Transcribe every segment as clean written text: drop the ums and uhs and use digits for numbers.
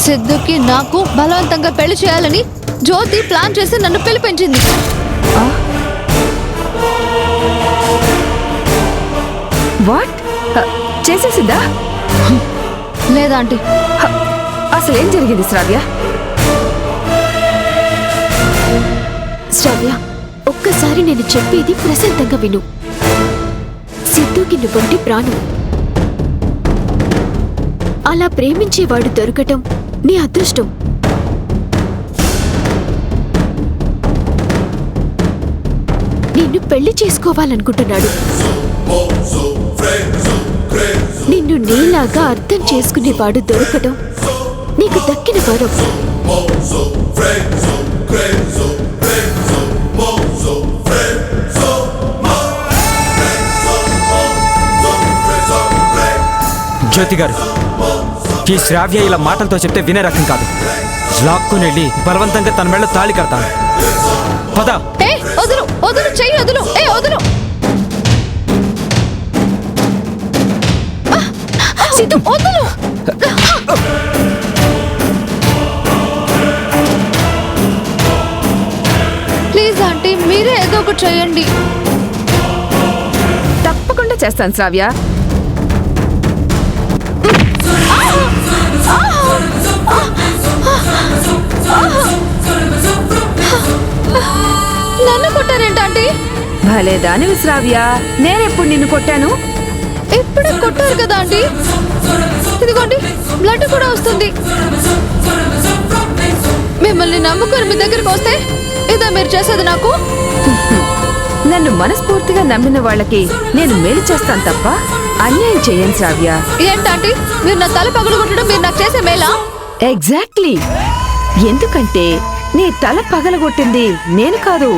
సిద్ధుకి నాకు బలవంతంగా పెళ్లి చేయాలని జ్యోతి ప్లాన్ చేసి నన్ను పిలిపించింది. వాట్? చేసేసిందా? లేదా ఆంటీ? అసలేం జరిగింది శ్రావ్య? శ్రావ్య, ఒక్కసారి నేను చెప్పేది ప్రశాంతంగా విను. సిద్ధుకి నువ్వంటే ప్రాణం. అలా ప్రేమించేవాడు దొరకటం నీ అదృష్టం. నిన్ను పెళ్లి చేసుకోవాలనుకుంటున్నాడు. నిన్ను నీలాగా అర్థం చేసుకునేవాడు దొరకటం నీకు దక్కిన వరం. జ్యోతి గారు, ఈ శ్రావ్య ఇలా మాటలతో చెప్తే వినే రకం కాదు. లాక్కుని వెళ్ళి బలవంతంగా తన మెళ్ళ తాళి కడతాను. పద. వదులు వదులు, చెయ్యి వదులు. వదులు. సిద్ధు వదులు. ప్లీజ్ ఆంటీ, మీరే ఏదో ఒకటి చేయండి. తప్పకుండా చేస్తాను శ్రావ్య. నన్ను కొట్టారేంటి? భలే దానివి శ్రావ్య. నేనెప్పుడు నిన్ను కొట్టాను? ఇప్పుడే కొట్టారు కదా ఆంటీ. ఇదిగోండి, బ్లడ్ కూడా వస్తుంది. మిమ్మల్ని నమ్ముకొని మీ దగ్గరికి వస్తే ఇదా మీరు చేసేది నాకు? నన్ను మనస్ఫూర్తిగా నమ్మిన వాళ్ళకి నేను మేలు చేస్తాను తప్ప అన్యాయం చేయను శ్రావ్య. ఏంటంటే మీరు నా తల పగలగొట్టడం మీరు నాకు చేసే మేలా? ఎగ్జాక్ట్లీ. ఎందుకంటే నీ తల పగలగొట్టింది నేను కాదు,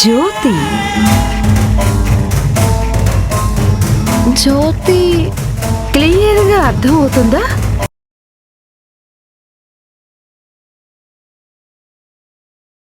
జ్యోతి. జ్యోతి క్లియర్గా అర్థం అవుతుందా?